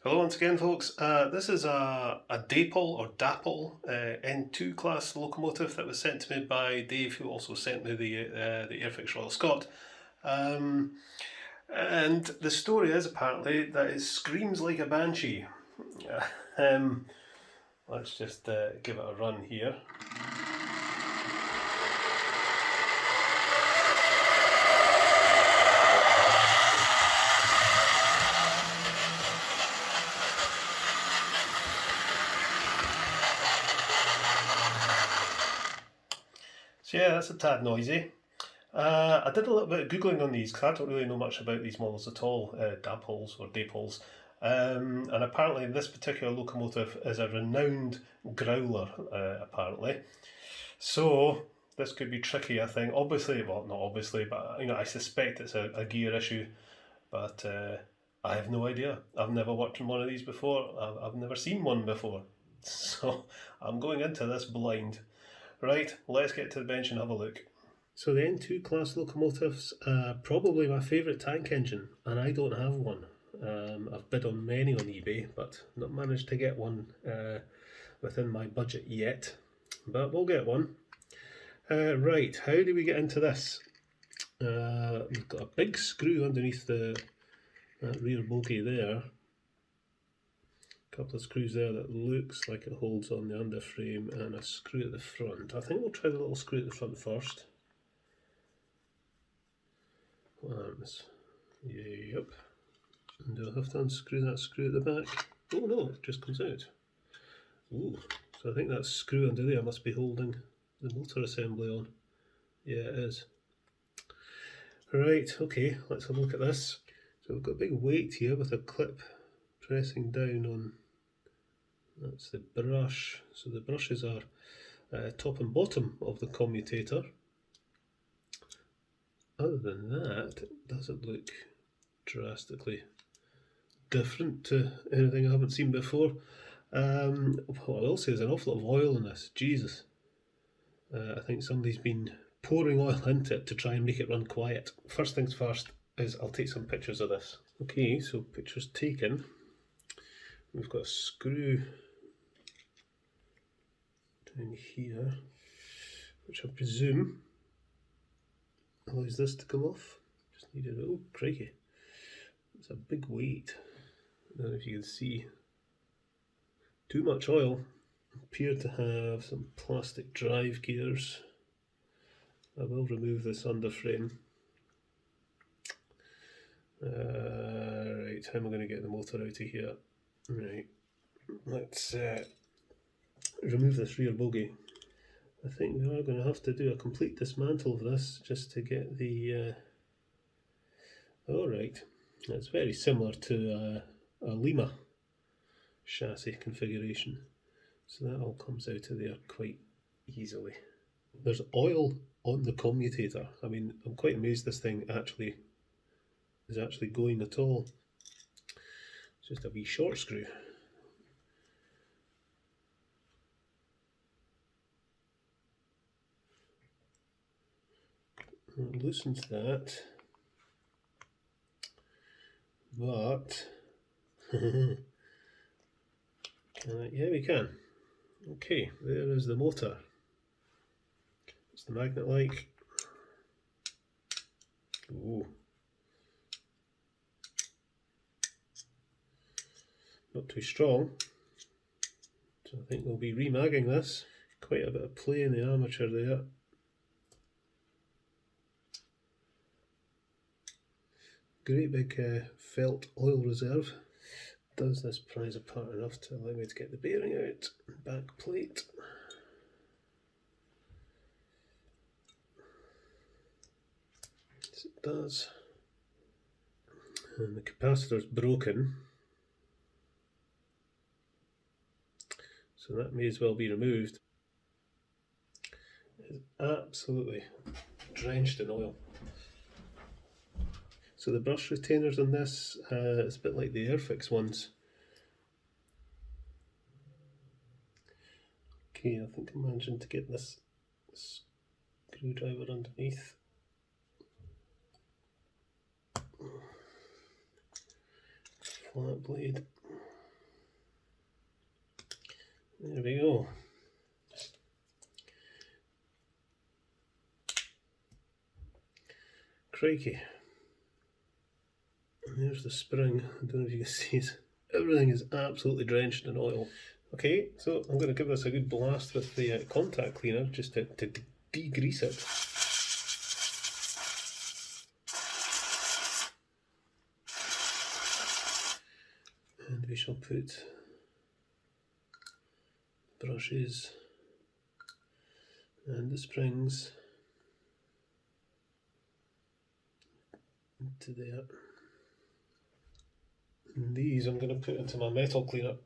Hello once again, folks. This is a Dapol or Dapol N2 class locomotive that was sent to me by Dave, who also sent me the Airfix Royal Scot. And the story is apparently that it screams like a banshee. Let's just give it a run here. So yeah, that's a tad noisy. I did a little bit of Googling on these because I don't really know much about these models at all, Dapols or Dapols. And apparently this particular locomotive is a renowned growler, apparently. So this could be tricky, I think. Obviously, well, not obviously, but I suspect it's a gear issue. But I have no idea. I've never worked on one of these before. I've never seen one before. So I'm going into this blind. Right, let's get to the bench and have a look. So the N2 class locomotives, probably my favourite tank engine, and I don't have one. I've bid on many on eBay, but not managed to get one within my budget yet. But we'll get one. Right, how do we get into this? We've got a big screw underneath the rear bogie there. Couple of screws there that looks like it holds on the underframe, and a screw at the front. I think we'll try the little screw at the front first. Arms. Yep. And do I have to unscrew that screw at the back? Oh no, it just comes out. Ooh, so I think that screw under there must be holding the motor assembly on. Yeah, it is. Right, okay, let's have a look at this. So we've got a big weight here with a clip pressing down on. That's the brush. So the brushes are top and bottom of the commutator. Other than that, it doesn't look drastically different to anything I haven't seen before. What I will say is an awful lot of oil in this. Jesus. I think somebody's been pouring oil into it to try and make it run quiet. First things first is I'll take some pictures of this. Okay, so pictures taken. We've got a screw down here, which I presume allows this to come off. Just need it. Oh, crikey. It's a big weight. I don't know if you can see. Too much oil. Appear to have some plastic drive gears. I will remove this underframe. Right, how am I going to get the motor out of here? Right, let's remove this rear bogie. I think we are going to have to do a complete dismantle of this just to get the... Alright, that's very similar to a Lima chassis configuration. So that all comes out of there quite easily. There's oil on the commutator. I mean, I'm quite amazed this thing is actually going at all. It's just a wee short screw. It loosens that, but yeah, we can. Okay, there is the motor. What's the magnet like? Ooh. Not too strong. So I think we'll be remagging this. Quite a bit of play in the armature there. Great big felt oil reserve. Does this prise apart enough to allow me to get the bearing out? Back plate. Yes, it does. And the capacitor's broken. So that may as well be removed. It is absolutely drenched in oil. So the brush retainers on this, it's a bit like the Airfix ones. Okay, I think I'm managing to get this screwdriver underneath. Flat blade. There we go. Crikey. And there's the spring. I don't know if you can see it. Everything is absolutely drenched in oil. Okay, so I'm going to give this a good blast with the contact cleaner just to degrease it. And we shall put brushes and the springs into there. And these I'm going to put into my metal cleaner.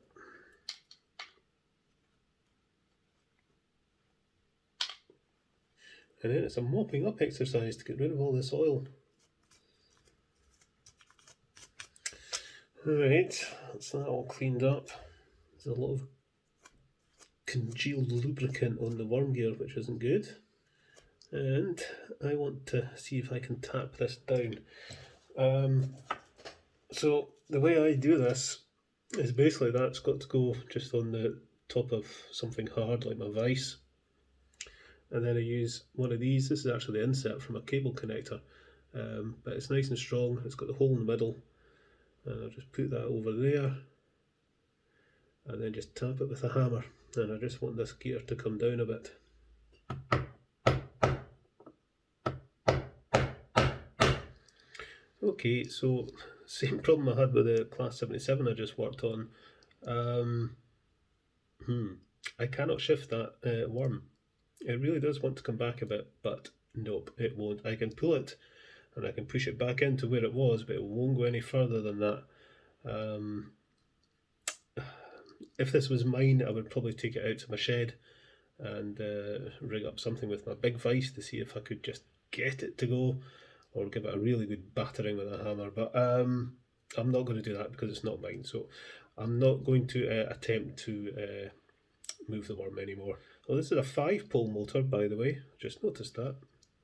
And then it's a mopping up exercise to get rid of all this oil. Alright, that's that all cleaned up. There's a lot of congealed lubricant on the worm gear, which isn't good. And I want to see if I can tap this down. So the way I do this is basically that's got to go just on the top of something hard like my vise. And then I use one of these. This is actually the insert from a cable connector, but it's nice and strong. It's got the hole in the middle. And I'll just put that over there and then just tap it with a hammer. And I just want this gear to come down a bit. Okay, so same problem I had with the Class 77 I just worked on. I cannot shift that worm. It really does want to come back a bit, but nope, it won't. I can pull it and I can push it back into where it was, but it won't go any further than that. If this was mine, I would probably take it out to my shed and rig up something with my big vise to see if I could just get it to go, or give it a really good battering with a hammer. But I'm not going to do that because it's not mine, so I'm not going to attempt to move the worm anymore. Well, this is a 5-pole motor, by the way, just noticed that.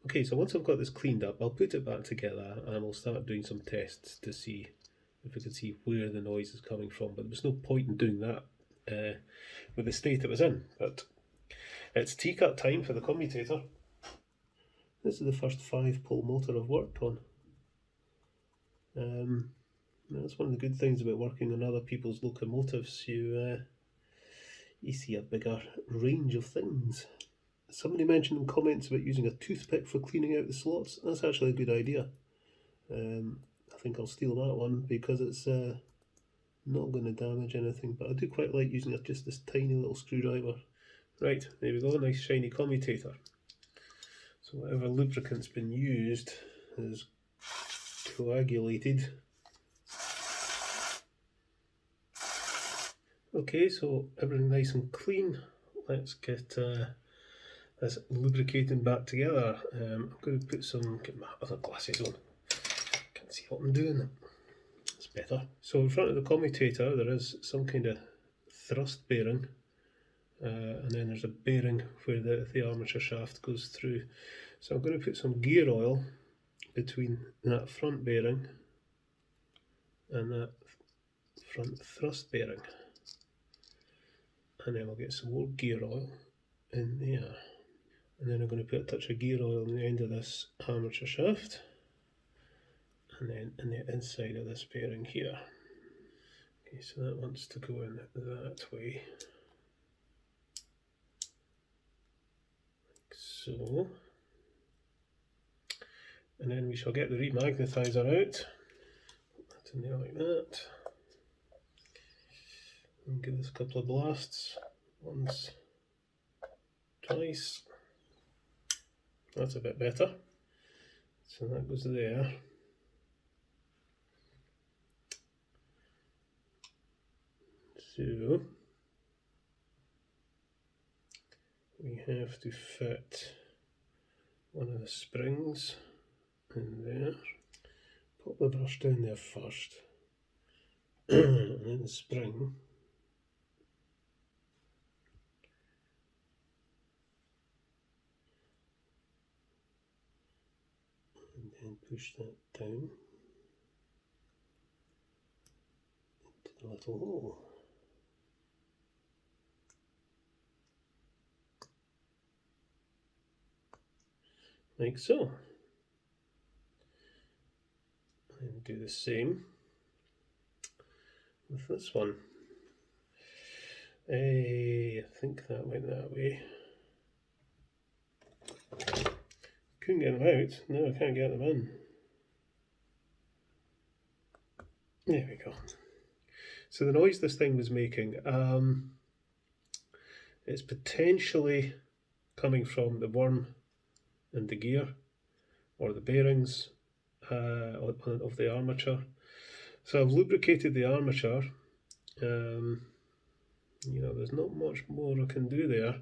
Okay, so once I've got this cleaned up, I'll put it back together and we'll start doing some tests to see if we can see where the noise is coming from. But there was no point in doing that with the state it was in. But it's T-cut time for the commutator. This is the first 5-pole motor I've worked on. That's one of the good things about working on other people's locomotives. You see a bigger range of things. Somebody mentioned in comments about using a toothpick for cleaning out the slots. That's actually a good idea. I think I'll steal that one because it's not going to damage anything, but I do quite like using just this tiny little screwdriver. Right, there we go, nice shiny commutator. So whatever lubricant's been used is coagulated. Okay, so everything nice and clean. Let's get this lubricating back together. I'm going to get my other glasses on. Can't see what I'm doing. It's better. So in front of the commutator there is some kind of thrust bearing, and then there's a bearing where the armature shaft goes through. So I'm going to put some gear oil between that front bearing and that front thrust bearing. And then we'll get some more gear oil in there. And then I'm going to put a touch of gear oil on the end of this armature shaft. And then in the inside of this bearing here. Okay, so that wants to go in that way. Like so. And then we shall get the remagnetizer out. Put that in there like that. And give this a couple of blasts. Once, twice. That's a bit better. So that goes there. So we have to fit one of the springs in there. Put the brush down there first, and then the spring. And then push that down into the little hole. like so. And do the same with this one. I think that went that way. Couldn't get them out. No, I can't get them in. There we go. So the noise this thing was making, it's potentially coming from the worm and the gear or the bearings of the armature. So I've lubricated the armature. You know, there's not much more I can do there.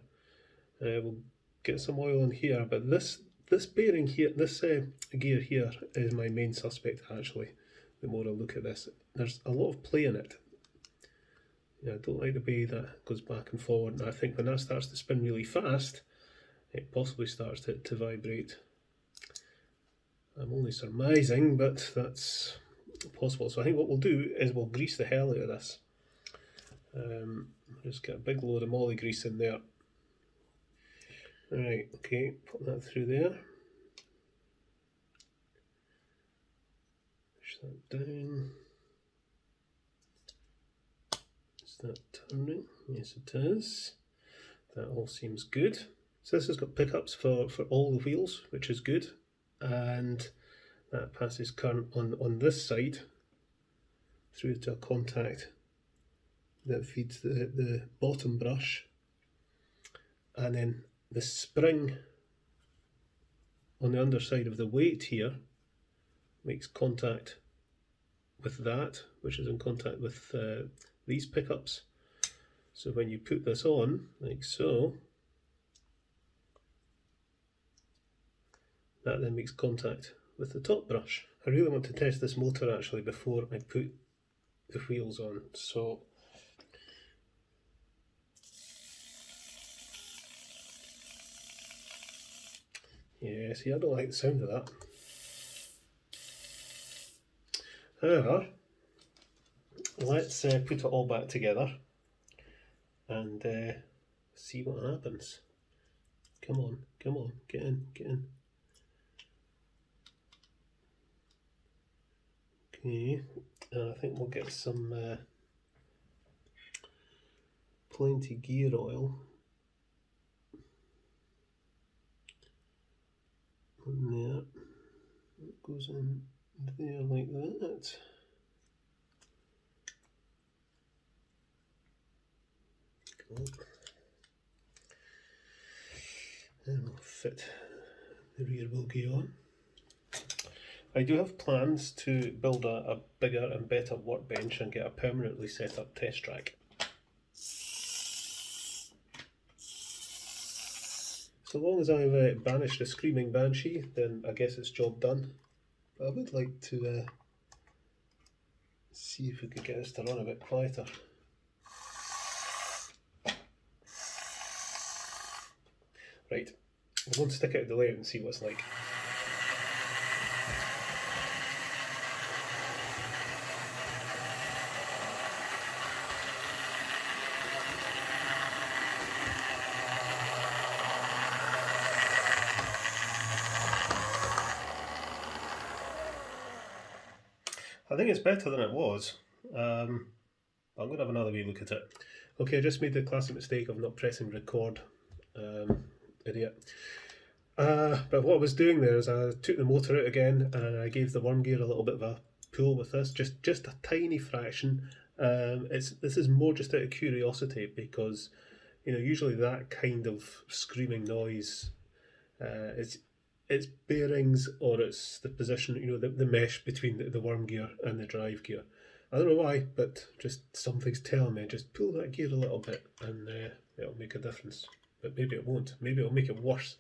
We'll get some oil in here, but this bearing here, this gear here is my main suspect actually. The more I look at this, there's a lot of play in it. Yeah, I don't like the way that goes back and forward, and I think when that starts to spin really fast, it possibly starts to vibrate. I'm only surmising, but that's possible. So I think what we'll do is we'll grease the hell out of this. Just get a big load of moly grease in there. Alright, okay, put that through there. Push that down. Is that turning? Yes, it is. That all seems good. So this has got pickups for all the wheels, which is good. And that passes current on this side through to a contact that feeds the bottom brush, and then the spring on the underside of the weight here makes contact with that, which is in contact with these pickups. So when you put this on, like so, that then makes contact with the top brush. I really want to test this motor actually before I put the wheels on. So yeah, see, I don't like the sound of that. However, let's put it all back together and see what happens. Come on, come on, get in, get in. Okay, I think we'll get some plenty gear oil. And there, it goes in there like that. Cool. And we'll fit the rear bogie on. I do have plans to build a bigger and better workbench and get a permanently set up test track. So long as I've banished the screaming banshee, then I guess it's job done. But I would like to see if we could get this to run a bit quieter. Right, I'm going to stick out the layout and see what it's like. I think it's better than it was. I'm going to have another wee look at it. Okay, I just made the classic mistake of not pressing record. Idiot. But what I was doing there is I took the motor out again and I gave the worm gear a little bit of a pull with this, just a tiny fraction. This is more just out of curiosity because, you know, usually that kind of screaming noise, it's bearings or it's the position, you know, the mesh between the worm gear and the drive gear. I don't know why, but just something's telling me, just pull that gear a little bit and it'll make a difference. But maybe it won't, maybe it'll make it worse.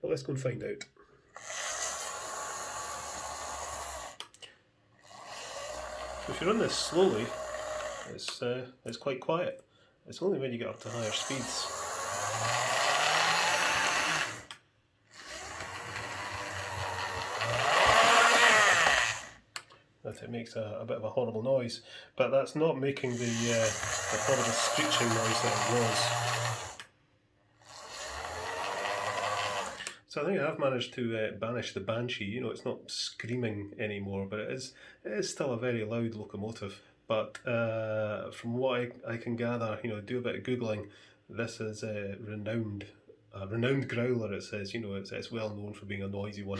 But let's go and find out. So if you run this slowly, it's quite quiet. It's only when you get up to higher speeds that it makes a bit of a horrible noise, but that's not making the horrible screeching noise that it was. So So I think I have managed to banish the Banshee. You know, it's not screaming anymore, but it is still a very loud locomotive. But from what I can gather, you know, do a bit of googling. This is a renowned growler. It says, you know, it's well known for being a noisy one.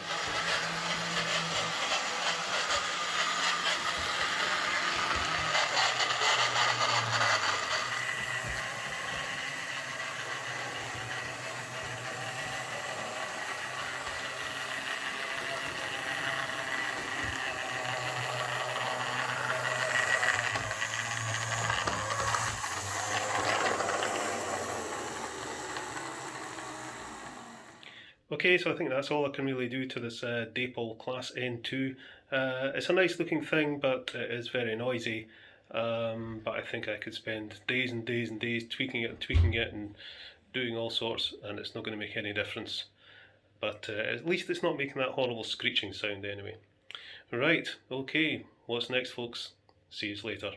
Okay, so I think that's all I can really do to this Dapol Class N2. It's a nice looking thing, but it is very noisy. But I think I could spend days and days and days tweaking it and doing all sorts, and it's not going to make any difference. But at least it's not making that horrible screeching sound anyway. Right, okay, what's next, folks? See you later.